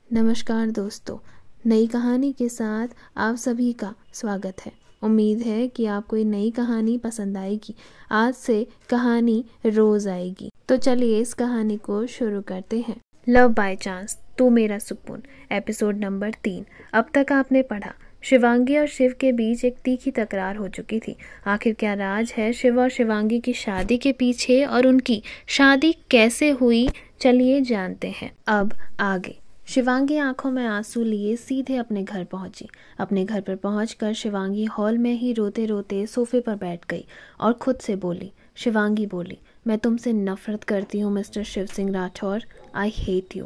नमस्कार दोस्तों, नई कहानी के साथ आप सभी का स्वागत है। उम्मीद है कि आपको ये नई कहानी पसंद आएगी। आज से कहानी रोज आएगी, तो चलिए इस कहानी को शुरू करते हैं। लव बाय चांस, तू मेरा सुकून, एपिसोड नंबर 3। अब तक आपने पढ़ा, शिवांगी और शिव के बीच एक तीखी तकरार हो चुकी थी। आखिर क्या राज है शिव और शिवांगी की शादी के पीछे, और उनकी शादी कैसे हुई, चलिए जानते हैं। अब आगे। शिवांगी आंखों में आंसू लिए सीधे अपने घर पहुंची। अपने घर पर पहुंचकर शिवांगी हॉल में ही रोते रोते सोफे पर बैठ गई और खुद से बोली। शिवांगी बोली, मैं तुमसे नफरत करती हूँ mister Shiv Singh Rathore. I hate you.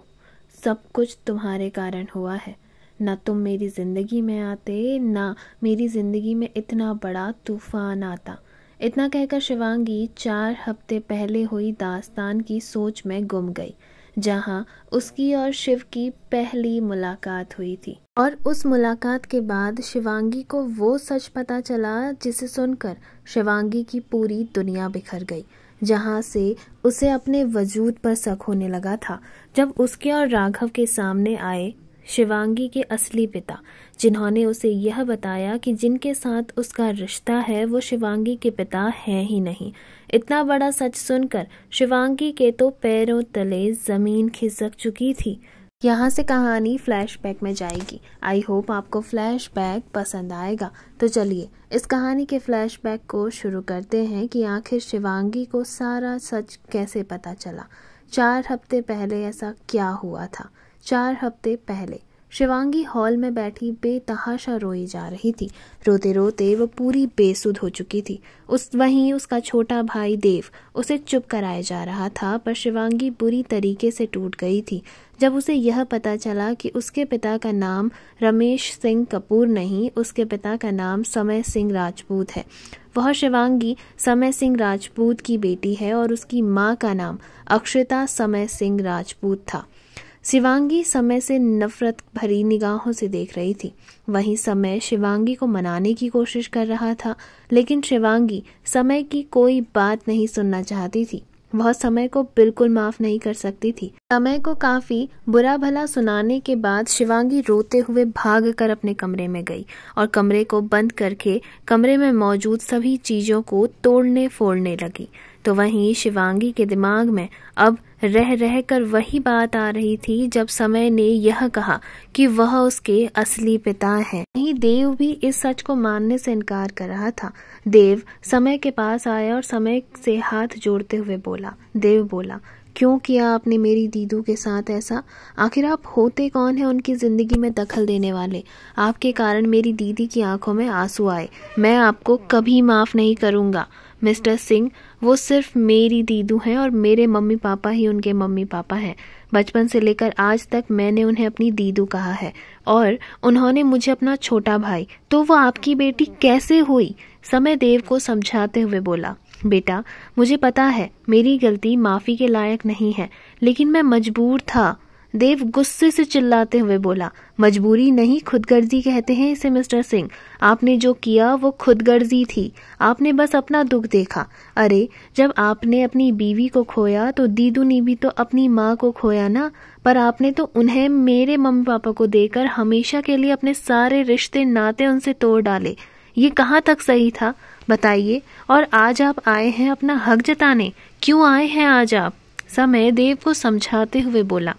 सब कुछ तुम्हारे कारण हुआ है। ना तुम मेरी जिंदगी में आते, ना मेरी जिंदगी में इतना बड़ा तूफान आता। इतना कहकर शिवांगी 4 हफ्ते पहले हुई दास्तान की सोच में गुम गई, जहां उसकी और शिव की पहली मुलाकात हुई थी। और उस मुलाकात के बाद शिवांगी को वो सच पता चला जिसे सुनकर शिवांगी की पूरी दुनिया बिखर गई, जहां से उसे अपने वजूद पर शक होने लगा था। जब उसके और राघव के सामने आए शिवांगी के असली पिता, जिन्होंने उसे यह बताया कि जिनके साथ उसका रिश्ता है वो शिवांगी के पिता हैं ही नहीं। इतना बड़ा सच सुनकर शिवांगी के तो पैरों तले जमीन खिसक चुकी थी। यहाँ से कहानी फ्लैशबैक में जाएगी। आई होप आपको फ्लैशबैक पसंद आएगा। तो चलिए इस कहानी के फ्लैशबैक को शुरू करते हैं कि आखिर शिवांगी को सारा सच कैसे पता चला। 4 हफ्ते पहले ऐसा क्या हुआ था। 4 हफ्ते पहले शिवांगी हॉल में बैठी बेतहाशा रोई जा रही थी। रोते रोते वो पूरी बेसुध हो चुकी थी। वहीं उसका छोटा भाई देव उसे चुप कराए जा रहा था, पर शिवांगी बुरी तरीके से टूट गई थी जब उसे यह पता चला कि उसके पिता का नाम रमेश सिंह कपूर नहीं, उसके पिता का नाम समय सिंह राजपूत है। वह शिवांगी समय सिंह राजपूत की बेटी है और उसकी माँ का नाम अक्षता समय सिंह राजपूत था। शिवांगी समय से नफरत भरी निगाहों से देख रही थी। वहीं समय शिवांगी को मनाने की कोशिश कर रहा था, लेकिन शिवांगी समय की कोई बात नहीं सुनना चाहती थी। वह समय को बिल्कुल माफ नहीं कर सकती थी। समय को काफी बुरा भला सुनाने के बाद शिवांगी रोते हुए भागकर अपने कमरे में गई और कमरे को बंद करके कमरे में मौजूद सभी चीजों को तोड़ने फोड़ने लगी। तो वहीं शिवांगी के दिमाग में अब रह रह कर वही बात आ रही थी जब समय ने यह कहा कि वह उसके असली पिता हैं। वहीं देव भी इस सच को मानने से इनकार कर रहा था। देव समय के पास आया और समय से हाथ जोड़ते हुए बोला। देव बोला, क्यों किया आपने मेरी दीदू के साथ ऐसा? आखिर आप होते कौन हैं उनकी जिंदगी में दखल देने वाले? आपके कारण मेरी दीदी की आंखों में आंसू आए। मैं आपको कभी माफ नहीं करूंगा मिस्टर सिंह। वो सिर्फ मेरी दीदू हैं और मेरे मम्मी पापा ही उनके मम्मी पापा हैं। बचपन से लेकर आज तक मैंने उन्हें अपनी दीदू कहा है और उन्होंने मुझे अपना छोटा भाई। तो वो आपकी बेटी कैसे हुई? समय देव को समझाते हुए बोला, बेटा मुझे पता है मेरी गलती माफी के लायक नहीं है, लेकिन मैं मजबूर था। देव गुस्से से चिल्लाते हुए बोला, मजबूरी नहीं, खुदगर्जी कहते हैं इसे मिस्टर सिंह। आपने जो किया वो खुदगर्जी थी। आपने बस अपना दुख देखा। अरे जब आपने अपनी बीवी को खोया तो दीदू ने भी तो अपनी माँ को खोया ना, पर आपने तो उन्हें मेरे मम्मी पापा को देकर हमेशा के लिए अपने सारे रिश्ते नाते उनसे तोड़ डाले। ये कहाँ तक सही था बताइए? और आज आप आए हैं अपना हक जताने। क्यों आए हैं आज आप? समय देव को समझाते हुए बोला,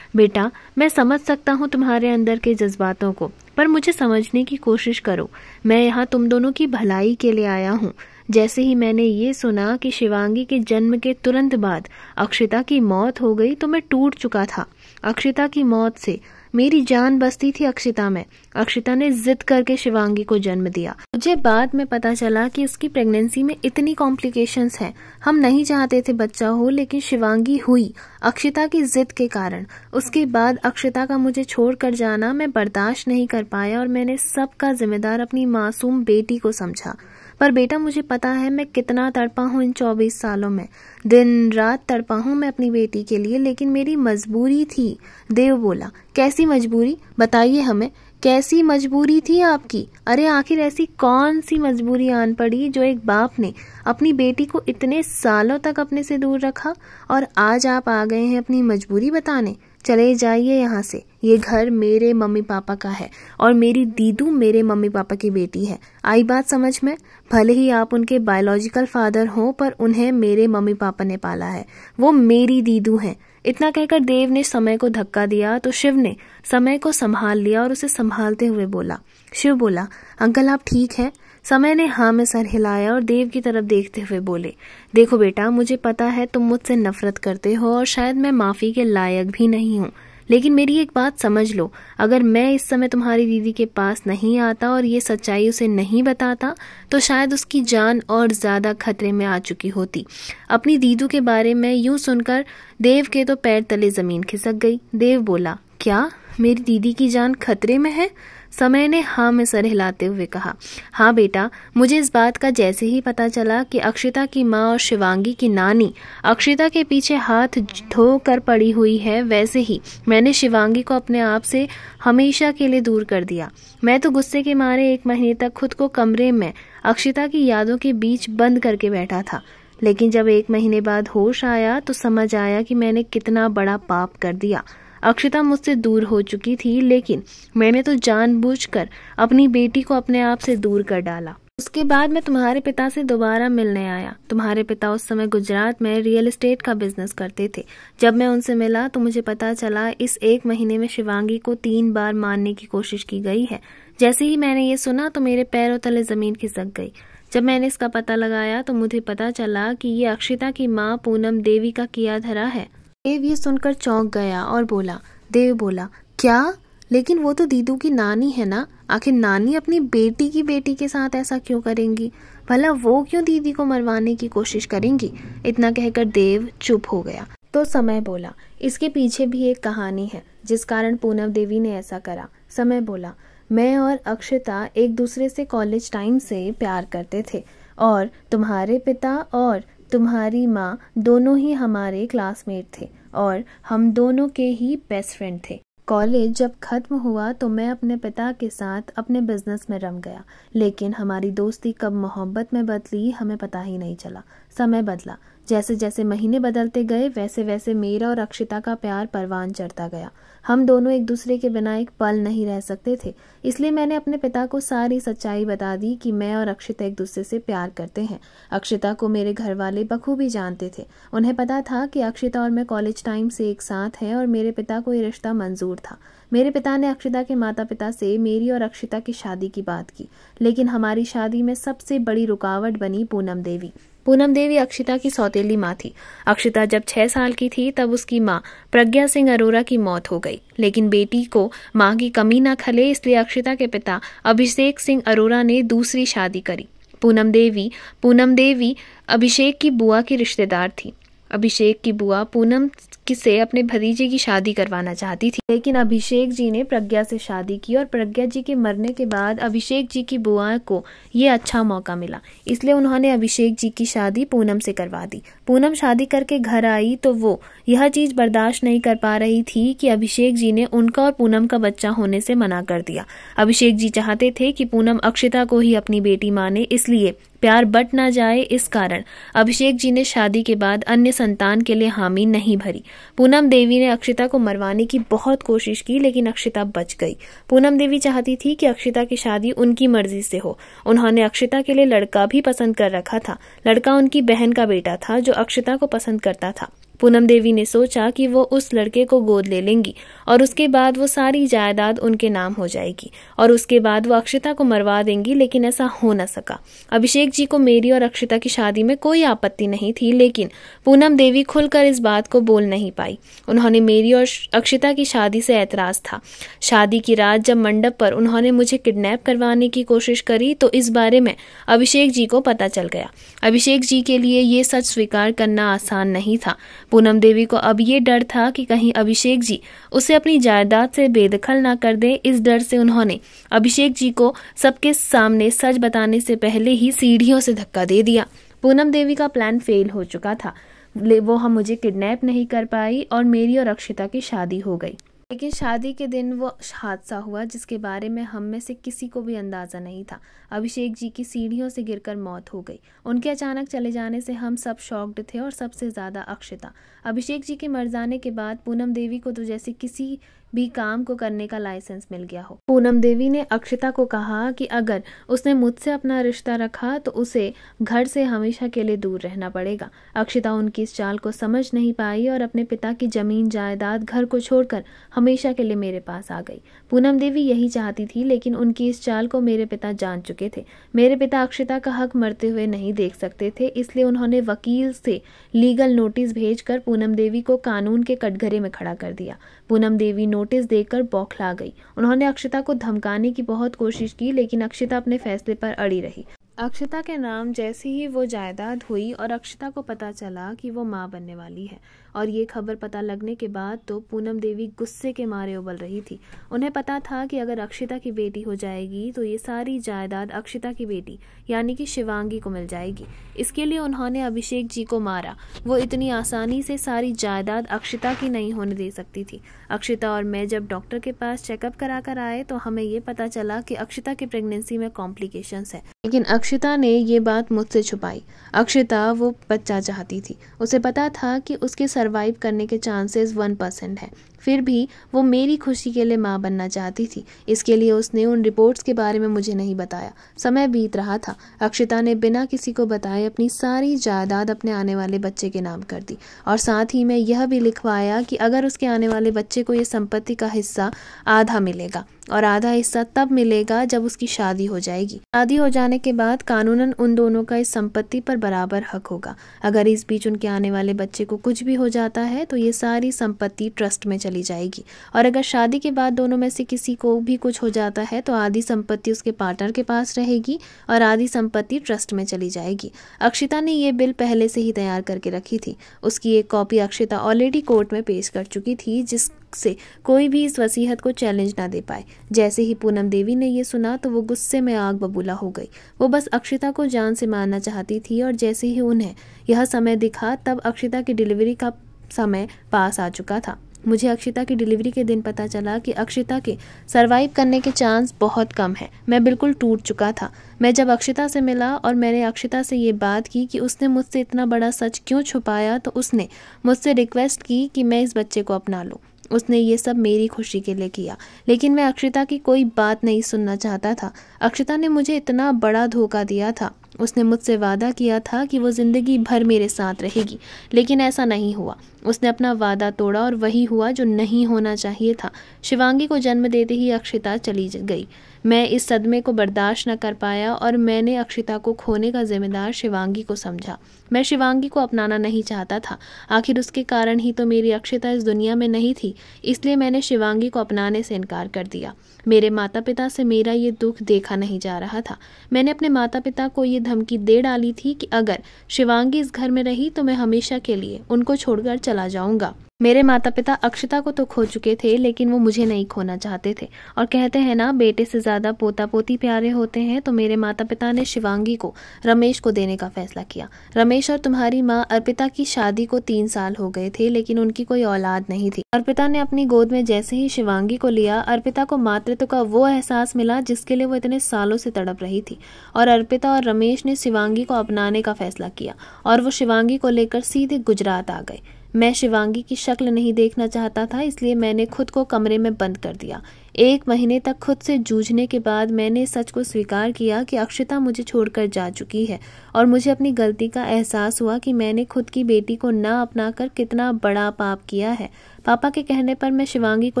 बेटा मैं समझ सकता हूँ तुम्हारे अंदर के जज्बातों को, पर मुझे समझने की कोशिश करो। मैं यहाँ तुम दोनों की भलाई के लिए आया हूँ। जैसे ही मैंने ये सुना कि शिवांगी के जन्म के तुरंत बाद अक्षिता की मौत हो गई तो मैं टूट चुका था। अक्षिता की मौत से मेरी जान बसती थी अक्षिता में। अक्षिता ने जिद करके शिवांगी को जन्म दिया। मुझे बाद में पता चला कि उसकी प्रेगनेंसी में इतनी कॉम्प्लिकेशंस हैं। हम नहीं चाहते थे बच्चा हो, लेकिन शिवांगी हुई अक्षिता की जिद के कारण। उसके बाद अक्षिता का मुझे छोड़कर जाना मैं बर्दाश्त नहीं कर पाया और मैंने सबका जिम्मेदार अपनी मासूम बेटी को समझा। पर बेटा मुझे पता है मैं कितना तड़पा हूँ इन 24 सालों में। दिन रात तड़पा हूँ मैं अपनी बेटी के लिए, लेकिन मेरी मजबूरी थी। देव बोला, कैसी मजबूरी? बताइए हमें, कैसी मजबूरी थी आपकी? अरे आखिर ऐसी कौन सी मजबूरी आन पड़ी जो एक बाप ने अपनी बेटी को इतने सालों तक अपने से दूर रखा और आज आप आ गए हैं अपनी मजबूरी बताने? चले जाइए यहाँ से। ये घर मेरे मम्मी पापा का है और मेरी दीदू मेरे मम्मी पापा की बेटी है। आई बात समझ में? भले ही आप उनके बायोलॉजिकल फादर हों, पर उन्हें मेरे मम्मी पापा ने पाला है। वो मेरी दीदू हैं। इतना कहकर देव ने समय को धक्का दिया तो शिव ने समय को संभाल लिया और उसे संभालते हुए बोला। शिव बोला, अंकल आप ठीक हैं? समय ने हाँ में सर हिलाया और देव की तरफ देखते हुए बोले, देखो बेटा, मुझे पता है तुम मुझसे नफरत करते हो और शायद मैं माफी के लायक भी नहीं हूँ, लेकिन मेरी एक बात समझ लो, अगर मैं इस समय तुम्हारी दीदी के पास नहीं आता और ये सच्चाई उसे नहीं बताता तो शायद उसकी जान और ज्यादा खतरे में आ चुकी होती। अपनी दीदू के बारे में यूं सुनकर देव के तो पैर तले जमीन खिसक गई। देव बोला, क्या मेरी दीदी की जान खतरे में है? समय ने हाँ में सर हिलाते हुए कहा, हाँ बेटा, मुझे इस बात का जैसे ही पता चला कि अक्षिता की माँ और शिवांगी की नानी अक्षिता के पीछे हाथ धो कर पड़ी हुई है, वैसे ही मैंने शिवांगी को अपने आप से हमेशा के लिए दूर कर दिया। मैं तो गुस्से के मारे 1 महीने तक खुद को कमरे में अक्षिता की यादों के बीच बंद करके बैठा था, लेकिन जब 1 महीने बाद होश आया तो समझ आया कि मैंने कितना बड़ा पाप कर दिया। अक्षिता मुझसे दूर हो चुकी थी, लेकिन मैंने तो जानबूझकर अपनी बेटी को अपने आप से दूर कर डाला। उसके बाद मैं तुम्हारे पिता से दोबारा मिलने आया। तुम्हारे पिता उस समय गुजरात में रियल एस्टेट का बिजनेस करते थे। जब मैं उनसे मिला तो मुझे पता चला इस 1 महीने में शिवांगी को 3 बार मारने की कोशिश की गई है। जैसे ही मैंने ये सुना तो मेरे पैरों तले जमीन खिसक गई। जब मैंने इसका पता लगाया तो मुझे पता चला कि ये अक्षिता की माँ पूनम देवी का किया धरा है। देव ये सुनकर चौंक गया और बोला। देव बोला, क्या? लेकिन वो तो दीदू की नानी है ना, आखिर नानी अपनी बेटी के साथ ऐसा क्यों करेंगी? भला वो क्यों दीदी को मरवाने की कोशिश करेंगी? इतना कहकर देव चुप हो गया। तो समय बोला, इसके पीछे भी एक कहानी है जिस कारण पूनम देवी ने ऐसा करा। समय बोला, मैं और अक्षिता एक दूसरे से कॉलेज टाइम से प्यार करते थे और तुम्हारे पिता और तुम्हारी माँ दोनों ही हमारे क्लासमेट थे और हम दोनों के ही बेस्ट फ्रेंड थे। कॉलेज जब खत्म हुआ तो मैं अपने पिता के साथ अपने बिजनेस में रम गया, लेकिन हमारी दोस्ती कब मोहब्बत में बदली हमें पता ही नहीं चला। समय बदला, जैसे जैसे महीने बदलते गए वैसे वैसे मेरा और अक्षिता का प्यार परवान चढ़ता गया। हम दोनों एक दूसरे के बिना एक पल नहीं रह सकते थे, इसलिए मैंने अपने पिता को सारी सच्चाई बता दी कि मैं और अक्षिता एक दूसरे से प्यार करते हैं। अक्षिता को मेरे घर वाले बखूबी जानते थे। उन्हें पता था कि अक्षिता और मैं कॉलेज टाइम से एक साथ हैं और मेरे पिता को ये रिश्ता मंजूर था। मेरे पिता ने अक्षिता के माता पिता से मेरी और अक्षिता की शादी की बात की, लेकिन हमारी शादी में सबसे बड़ी रुकावट बनी पूनम देवी। पूनम देवी अक्षिता की सौतेली माँ थी। अक्षिता जब 6 साल की थी तब उसकी माँ प्रज्ञा सिंह अरोरा की मौत हो गई, लेकिन बेटी को माँ की कमी न खले इसलिए अक्षिता के पिता अभिषेक सिंह अरोरा ने दूसरी शादी करी। पूनम देवी अभिषेक की बुआ की रिश्तेदार थी। अभिषेक की बुआ पूनम से अपने भतीजे की शादी करवाना चाहती थी, लेकिन अभिषेक जी ने प्रज्ञा से शादी की और प्रज्ञा जी के मरने के बाद अभिषेक जी की बुआ को ये अच्छा मौका मिला, इसलिए उन्होंने अभिषेक जी की शादी पूनम से करवा दी। पूनम शादी करके घर आई तो वो यह चीज बर्दाश्त नहीं कर पा रही थी कि अभिषेक जी ने उनका और पूनम का बच्चा होने से मना कर दिया। अभिषेक जी चाहते थे कि पूनम अक्षिता को ही अपनी बेटी माने, इसलिए प्यार बट ना जाए इस कारण अभिषेक जी ने शादी के बाद अन्य संतान के लिए हामी नहीं भरी। पूनम देवी ने अक्षिता को मरवाने की बहुत कोशिश की, लेकिन अक्षिता बच गई। पूनम देवी चाहती थी कि अक्षिता की शादी उनकी मर्जी से हो। उन्होंने अक्षिता के लिए लड़का भी पसंद कर रखा था। लड़का उनकी बहन का बेटा था जो अक्षिता को पसंद करता था। पूनम देवी ने सोचा कि वो उस लड़के को गोद ले लेंगी और उसके बाद वो सारी जायदाद उनके नाम हो जाएगी और उसके बाद वो अक्षिता को मरवा देंगी, लेकिन ऐसा हो न सका। अभिषेक जी को मेरी और अक्षिता की शादी में कोई आपत्ति नहीं थी, लेकिन पूनम देवी खुलकर इस बात को बोल नहीं पाई। उन्होंने मेरी और अक्षिता की शादी से ऐतराज था। शादी की रात जब मंडप पर उन्होंने मुझे किडनैप करवाने की कोशिश करी तो इस बारे में अभिषेक जी को पता चल गया। अभिषेक जी के लिए ये सच स्वीकार करना आसान नहीं था। पूनम देवी को अब ये डर था कि कहीं अभिषेक जी उसे अपनी जायदाद से बेदखल ना कर दें। इस डर से उन्होंने अभिषेक जी को सबके सामने सच बताने से पहले ही सीढ़ियों से धक्का दे दिया। पूनम देवी का प्लान फेल हो चुका था। वो हम मुझे किडनैप नहीं कर पाई और मेरी और अक्षिता की शादी हो गई। लेकिन शादी के दिन वो हादसा हुआ जिसके बारे में हम में से किसी को भी अंदाज़ा नहीं था। अभिषेक जी की सीढ़ियों से गिरकर मौत हो गई। उनके अचानक चले जाने से हम सब शॉक्ड थे और सबसे ज़्यादा अक्षिता। अभिषेक जी के मर जाने के बाद पूनम देवी को तो जैसे किसी भी काम को करने का लाइसेंस मिल गया हो। पूनम देवी ने अक्षिता को कहा कि अगर उसने मुझसे अपना रिश्ता रखा तो उसे घर से हमेशा के लिए दूर रहना पड़ेगा। अक्षिता उनकी इस चाल को समझ नहीं पाई और अपने पिता की जमीन जायदाद घर को छोड़कर हमेशा के लिए मेरे पास आ गई। पूनम देवी यही चाहती थी, लेकिन उनकी इस चाल को मेरे पिता जान चुके थे। मेरे पिता अक्षिता का हक मरते हुए नहीं देख सकते थे, इसलिए उन्होंने वकील से लीगल नोटिस भेजकर पूनम देवी को कानून के कटघरे में खड़ा कर दिया। पूनम देवी नोटिस देकर बौखला गई। उन्होंने अक्षिता को धमकाने की बहुत कोशिश की, लेकिन अक्षिता अपने फैसले पर अड़ी रही। अक्षिता के नाम जैसे ही वो जायदाद हुई और अक्षिता को पता चला कि वो मां बनने वाली है, और ये खबर पता लगने के बाद तो पूनम देवी गुस्से के मारे उबल रही थी। उन्हें पता था कि अगर अक्षिता की बेटी हो जाएगी तो ये सारी जायदाद अक्षिता की बेटी यानी कि शिवांगी को मिल जाएगी। इसके लिए उन्होंने अभिषेक जी को मारा। वो इतनी आसानी से सारी जायदाद अक्षिता की नहीं होने दे सकती थी। अक्षिता और मैं जब डॉक्टर के पास चेकअप करा कर आए तो हमें ये पता चला कि अक्षिता की प्रेगनेंसी में कॉम्प्लिकेशंस है, लेकिन अक्षिता ने ये बात मुझसे छुपाई। अक्षिता वो बच्चा चाहती थी। उसे पता था कि उसके सर्वाइव करने के चांसेस 1% है, फिर भी वो मेरी खुशी के लिए मां बनना चाहती थी। इसके लिए उसने उन रिपोर्ट्स के बारे में मुझे नहीं बताया। समय बीत रहा था। अक्षिता ने बिना किसी को बताए अपनी सारी जायदाद अपने आने वाले बच्चे के नाम कर दी, और साथ ही में यह भी लिखवाया कि अगर उसके आने वाले बच्चे को ये संपत्ति का हिस्सा आधा मिलेगा, और आधा हिस्सा तब मिलेगा जब उसकी शादी हो जाएगी। शादी हो जाने के बाद कानूनन उन दोनों का इस संपत्ति पर बराबर हक होगा। अगर इस बीच उनके आने वाले बच्चे को कुछ भी हो जाता है तो ये सारी संपत्ति ट्रस्ट में चली जाएगी, और अगर शादी के बाद दोनों में से किसी को भी कुछ हो जाता है तो आधी संपत्ति उसके पार्टनर के पास रहेगी और आधी संपत्ति ट्रस्ट में चली जाएगी। अक्षिता ने ये बिल पहले से ही तैयार करके रखी थी। उसकी एक कॉपी अक्षिता ऑलरेडी कोर्ट में पेश कर चुकी थी, जिससे कोई भी इस वसीयत को चैलेंज ना दे पाए। जैसे ही पूनम देवी ने ये सुना तो वो गुस्से में आग बबूला हो गई। वो बस अक्षिता को जान से मारना चाहती थी, और जैसे ही उन्हें यह समय दिखा तब अक्षिता की डिलीवरी का समय पास आ चुका था। मुझे अक्षिता की डिलीवरी के दिन पता चला कि अक्षिता के सरवाइव करने के चांस बहुत कम है। मैं बिल्कुल टूट चुका था। मैं जब अक्षिता से मिला और मैंने अक्षिता से ये बात की कि उसने मुझसे इतना बड़ा सच क्यों छुपाया, तो उसने मुझसे रिक्वेस्ट की कि मैं इस बच्चे को अपना लूँ। उसने ये सब मेरी खुशी के लिए किया, लेकिन मैं अक्षिता की कोई बात नहीं सुनना चाहता था। अक्षिता ने मुझे इतना बड़ा धोखा दिया था। उसने मुझसे वादा किया था कि वो ज़िंदगी भर मेरे साथ रहेगी, लेकिन ऐसा नहीं हुआ। उसने अपना वादा तोड़ा और वही हुआ जो नहीं होना चाहिए था। शिवांगी को जन्म देते ही अक्षिता चली गई। मैं इस सदमे को बर्दाश्त न कर पाया और मैंने अक्षिता को खोने का जिम्मेदार शिवांगी को समझा। मैं शिवांगी को अपनाना नहीं चाहता था। आखिर उसके कारण ही तो मेरी अक्षिता इस दुनिया में नहीं थी, इसलिए मैंने शिवांगी को अपनाने से इनकार कर दिया। मेरे माता पिता से मेरा ये दुख देखा नहीं जा रहा था। मैंने अपने माता पिता को ये धमकी दे डाली थी कि अगर शिवांगी इस घर में रही तो मैं हमेशा के लिए उनको छोड़कर चला जाऊंगा। मेरे माता पिता अक्षिता को तो खो चुके थे, लेकिन वो मुझे नहीं खोना चाहते थे। और कहते हैं ना, बेटे से ज्यादा पोता पोती प्यारे होते हैं। तो मेरे माता पिता ने शिवांगी को रमेश को देने का फैसला किया। रमेश और तुम्हारी माँ अर्पिता की शादी को 3 साल हो गए थे, लेकिन उनकी कोई औलाद नहीं थी। अर्पिता ने अपनी गोद में जैसे ही शिवांगी को लिया, अर्पिता को मातृत्व का वो एहसास मिला जिसके लिए वो इतने सालों से तड़प रही थी। और अर्पिता और रमेश ने शिवांगी को अपनाने का फैसला किया और वो शिवांगी को लेकर सीधे गुजरात आ गए। मैं शिवांगी की शक्ल नहीं देखना चाहता था, इसलिए मैंने खुद को कमरे में बंद कर दिया। 1 महीने तक खुद से जूझने के बाद मैंने सच को स्वीकार किया कि अक्षिता मुझे छोड़कर जा चुकी है, और मुझे अपनी गलती का एहसास हुआ कि मैंने खुद की बेटी को ना अपनाकर कितना बड़ा पाप किया है। पापा के कहने पर मैं शिवांगी को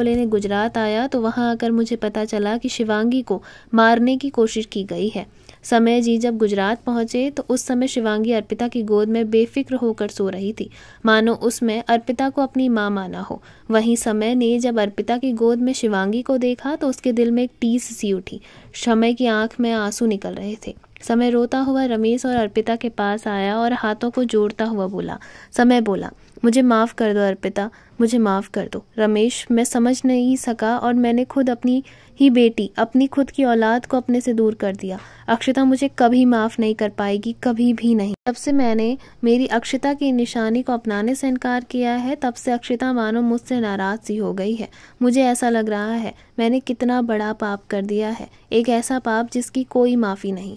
लेने गुजरात आया, तो वहां आकर मुझे पता चला कि शिवांगी को मारने की कोशिश की गई है। समय जी जब गुजरात पहुंचे तो उस समय शिवांगी अर्पिता की गोद में बेफिक्र होकर सो रही थी, मानो उसमें अर्पिता को अपनी मां माना हो। वहीं समय ने जब अर्पिता की गोद में शिवांगी को देखा तो उसके दिल में एक टीस सी उठी। समय की आंख में आंसू निकल रहे थे। समय रोता हुआ रमेश और अर्पिता के पास आया और हाथों को जोड़ता हुआ बोला। समय बोला, मुझे माफ़ कर दो अर्पिता, मुझे माफ़ कर दो। रमेश, मैं समझ नहीं सका और मैंने खुद अपनी ही बेटी, अपनी खुद की औलाद को अपने से दूर कर दिया। अक्षता मुझे कभी माफ़ नहीं कर पाएगी, कभी भी नहीं। जब से मैंने मेरी अक्षता की निशानी को अपनाने से इनकार किया है, तब से अक्षता मानो मुझसे नाराज़ सी हो गई है। मुझे ऐसा लग रहा है मैंने कितना बड़ा पाप कर दिया है, एक ऐसा पाप जिसकी कोई माफ़ी नहीं।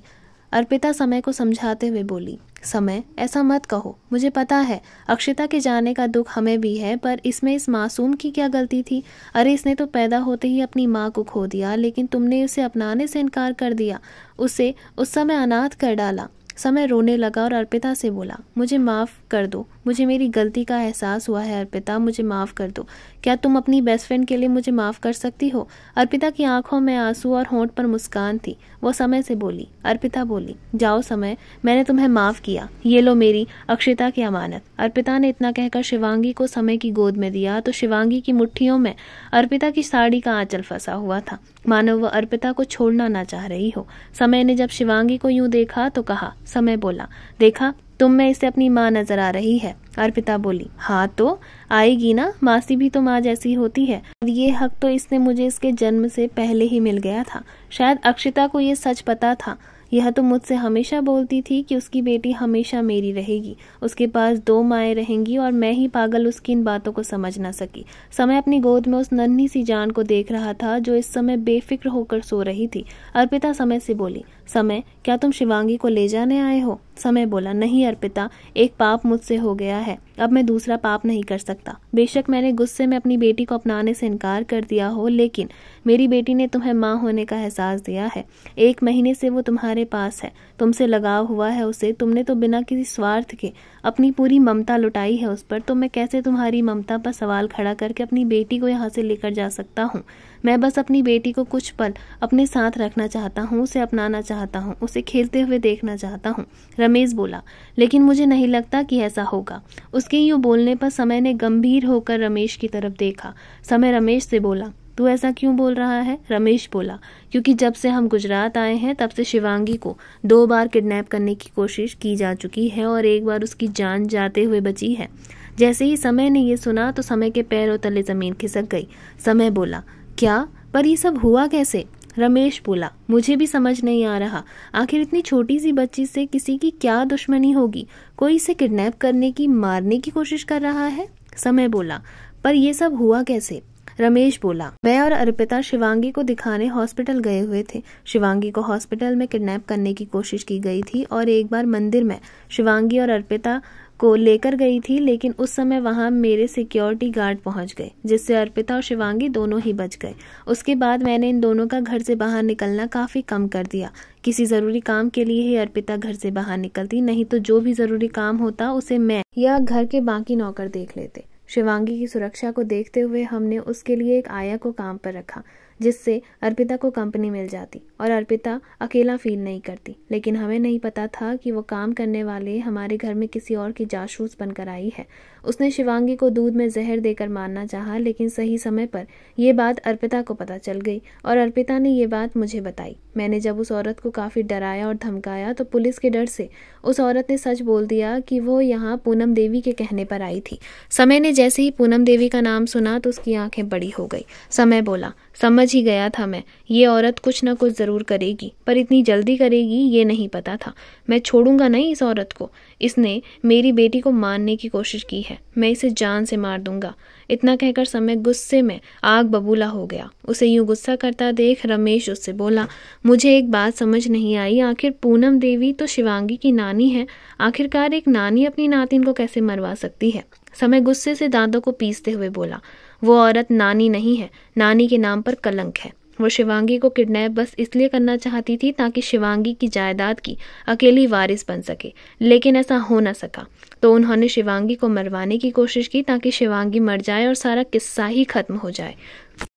अर्पिता समय को समझाते हुए बोली, समय, ऐसा मत कहो। मुझे पता है अक्षता के जाने का दुख हमें भी है, पर इसमें इस मासूम की क्या गलती थी? अरे इसने तो पैदा होते ही अपनी माँ को खो दिया, लेकिन तुमने उसे अपनाने से इनकार कर दिया, उसे उस समय अनाथ कर डाला। समय रोने लगा और अर्पिता से बोला, मुझे माफ़ कर दो, मुझे मेरी गलती का एहसास हुआ है अर्पिता, मुझे माफ़ कर दो। क्या तुम अपनी बेस्ट फ्रेंड के लिए मुझे माफ़ कर सकती हो? अर्पिता की आंखों में आंसू और होंठ पर मुस्कान थी। वो समय से बोली। अर्पिता बोली, जाओ समय, मैंने तुम्हें माफ़ किया, ये लो मेरी अक्षता की अमानत। अर्पिता ने इतना कहकर शिवांगी को समय की गोद में दिया तो शिवांगी की मुट्ठियों में अर्पिता की साड़ी का आंचल फंसा हुआ था, मानो वह अर्पिता को छोड़ना ना चाह रही हो। समय ने जब शिवांगी को यूं देखा तो कहा। समय बोला, देखा, तुम में इसे अपनी माँ नजर आ रही है। अर्पिता बोली, हाँ तो आएगी ना, मासी भी तो माँ जैसी होती है। ये हक तो इसने मुझे इसके जन्म से पहले ही मिल गया था। शायद अक्षता को ये सच पता था। यह तो मुझसे हमेशा बोलती थी कि उसकी बेटी हमेशा मेरी रहेगी, उसके पास 2 माएँ रहेंगी, और मैं ही पागल उसकी इन बातों को समझ ना सकी। समय अपनी गोद में उस नन्ही सी जान को देख रहा था जो इस समय बेफिक्र होकर सो रही थी। अर्पिता समय से बोली, समय, क्या तुम शिवांगी को ले जाने आए हो? समय बोला, नहीं अर्पिता, एक पाप मुझसे हो गया है, अब मैं दूसरा पाप नहीं कर सकता। बेशक मैंने गुस्से में अपनी बेटी को अपनाने से इनकार कर दिया हो, लेकिन मेरी बेटी ने तुम्हें माँ होने का एहसास दिया है। 1 महीने से वो तुम्हारे पास है, तुमसे लगाव हुआ है उसे। तुमने तो बिना किसी स्वार्थ के अपनी पूरी ममता लुटाई है उस पर, तो मैं कैसे तुम्हारी ममता पर सवाल खड़ा करके अपनी बेटी को यहाँ से लेकर जा सकता हूँ? मैं बस अपनी बेटी को कुछ पल अपने साथ रखना चाहता हूँ, उसे अपनाना चाहता हूँ, उसे खेलते हुए देखना चाहता हूँ। रमेश बोला, लेकिन मुझे नहीं लगता कि ऐसा होगा। उसके यूँ बोलने पर समय ने गंभीर होकर रमेश की तरफ देखा। समय रमेश से बोला, तू ऐसा क्यों बोल रहा है? रमेश बोला, क्योंकि जब से हम गुजरात आए हैं तब से शिवांगी को 2 बार किडनैप करने की कोशिश की जा चुकी है और 1 बार उसकी जान जाते हुए बची है। जैसे ही समय ने ये सुना तो समय के पैरों तले जमीन खिसक गई। समय बोला, क्या? पर ये सब हुआ कैसे? रमेश बोला, मुझे भी समझ नहीं आ रहा। आखिर इतनी छोटी सी बच्ची से किसी की क्या दुश्मनी होगी? कोई इसे किडनैप करने की, मारने की कोशिश कर रहा है? समय बोला, पर यह सब हुआ कैसे? रमेश बोला, मैं और अर्पिता शिवांगी को दिखाने हॉस्पिटल गए हुए थे। शिवांगी को हॉस्पिटल में किडनैप करने की कोशिश की गई थी और 1 बार मंदिर में शिवांगी और अर्पिता को लेकर गई थी, लेकिन उस समय वहां मेरे सिक्योरिटी गार्ड पहुंच गए, जिससे अर्पिता और शिवांगी दोनों ही बच गए। उसके बाद मैंने इन दोनों का घर से बाहर निकलना काफ़ी कम कर दिया। किसी ज़रूरी काम के लिए ही अर्पिता घर से बाहर निकलती, नहीं तो जो भी ज़रूरी काम होता उसे मैं या घर के बाकी नौकर देख लेते। शिवांगी की सुरक्षा को देखते हुए हमने उसके लिए एक आया को काम पर रखा, जिससे अर्पिता को कंपनी मिल जाती और अर्पिता अकेला फील नहीं करती। लेकिन हमें नहीं पता था कि वो काम करने वाले हमारे घर में किसी और की जासूस बनकर आई है। उसने शिवांगी को दूध में जहर देकर मारना चाहा, लेकिन सही समय पर यह बात अर्पिता को पता चल गई और अर्पिता ने ये बात मुझे बताई। मैंने जब उस औरत को काफ़ी डराया और धमकाया तो पुलिस के डर से उस औरत ने सच बोल दिया कि वो यहाँ पूनम देवी के कहने पर आई थी। समय ने जैसे ही पूनम देवी का नाम सुना तो उसकी आंखें बड़ी हो गई। समय बोला, समझ ही गया था मैं, ये औरत कुछ ना कुछ ज़रूर करेगी, पर इतनी जल्दी करेगी ये नहीं पता था। मैं छोड़ूंगा नहीं इस औरत को। इसने मेरी बेटी को मारने की कोशिश की है, मैं इसे जान से मार दूंगा। इतना कहकर समय गुस्से में आग बबूला हो गया। उसे यूं गुस्सा करता देख रमेश उससे बोला, मुझे एक बात समझ नहीं आई, आखिर पूनम देवी तो शिवांगी की नानी है, आखिरकार एक नानी अपनी नातिन को कैसे मरवा सकती है? समय गुस्से से दांतों को पीसते हुए बोला, वो औरत नानी नहीं है, नानी के नाम पर कलंक है। वो शिवांगी को किडनैप बस इसलिए करना चाहती थी ताकि शिवांगी की जायदाद की अकेली वारिस बन सके, लेकिन ऐसा हो न सका, तो उन्होंने शिवांगी को मरवाने की कोशिश की ताकि शिवांगी मर जाए और सारा किस्सा ही खत्म हो जाए।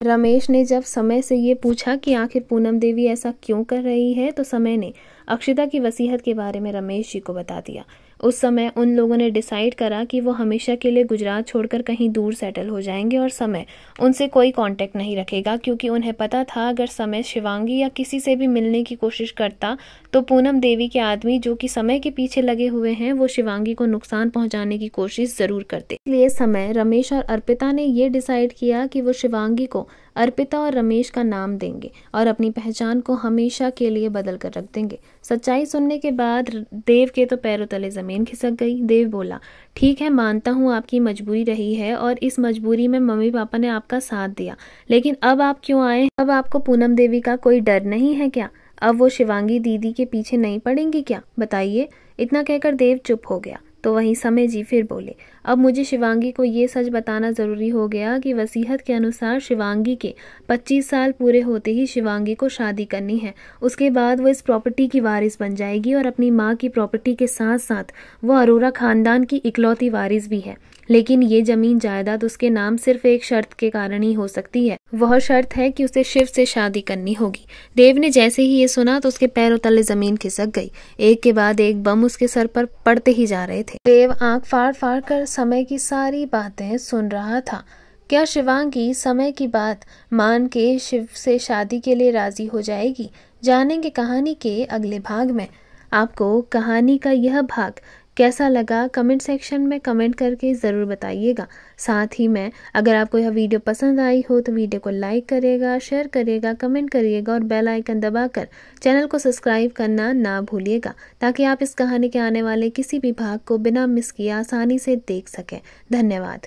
रमेश ने जब समय से ये पूछा कि आखिर पूनम देवी ऐसा क्यों कर रही है, तो समय ने अक्षता की वसीयत के बारे में रमेश जी को बता दिया। उस समय उन लोगों ने डिसाइड करा कि वो हमेशा के लिए गुजरात छोड़कर कहीं दूर सेटल हो जाएंगे और समय उनसे कोई कांटेक्ट नहीं रखेगा, क्योंकि उन्हें पता था अगर समय शिवांगी या किसी से भी मिलने की कोशिश करता तो पूनम देवी के आदमी जो कि समय के पीछे लगे हुए हैं वो शिवांगी को नुकसान पहुंचाने की कोशिश जरूर करते। इसलिए समय, रमेश और अर्पिता ने ये डिसाइड किया कि वो शिवांगी को अर्पिता और रमेश का नाम देंगे और अपनी पहचान को हमेशा के लिए बदल कर रख देंगे। सच्चाई सुनने के बाद देव के तो पैरों तले जमीन खिसक गई। देव बोला, ठीक है, मानता हूँ आपकी मजबूरी रही है और इस मजबूरी में मम्मी पापा ने आपका साथ दिया, लेकिन अब आप क्यों आए? अब आपको पूनम देवी का कोई डर नहीं है क्या? अब वो शिवांगी दीदी के पीछे नहीं पड़ेंगी क्या? बताइए। इतना कहकर देव चुप हो गया। तो वहीं समय जी फिर बोले, अब मुझे शिवांगी को ये सच बताना ज़रूरी हो गया कि वसीयत के अनुसार शिवांगी के 25 साल पूरे होते ही शिवांगी को शादी करनी है। उसके बाद वो इस प्रॉपर्टी की वारिस बन जाएगी और अपनी माँ की प्रॉपर्टी के साथ साथ वो अरोरा खानदान की इकलौती वारिस भी है। लेकिन ये जमीन जायदाद उसके नाम सिर्फ एक शर्त के कारण ही हो सकती है। वह शर्त है कि उसे शिव से शादी करनी होगी। देव ने जैसे ही ये सुना तो उसके पैरों तले जमीन खिसक गई। एक के बाद एक बम उसके सर पर पड़ते ही जा रहे थे। देव आंख फाड़ फाड़ कर समय की सारी बातें सुन रहा था। क्या शिवांगी समय की बात मान के शिव से शादी के लिए राजी हो जाएगी? जानेंगे कहानी के अगले भाग में। आपको कहानी का यह भाग कैसा लगा कमेंट सेक्शन में कमेंट करके ज़रूर बताइएगा। साथ ही में अगर आपको यह वीडियो पसंद आई हो तो वीडियो को लाइक करिएगा, शेयर करिएगा, कमेंट करिएगा और बेल आइकन दबाकर चैनल को सब्सक्राइब करना ना भूलिएगा, ताकि आप इस कहानी के आने वाले किसी भी भाग को बिना मिस किए आसानी से देख सकें। धन्यवाद।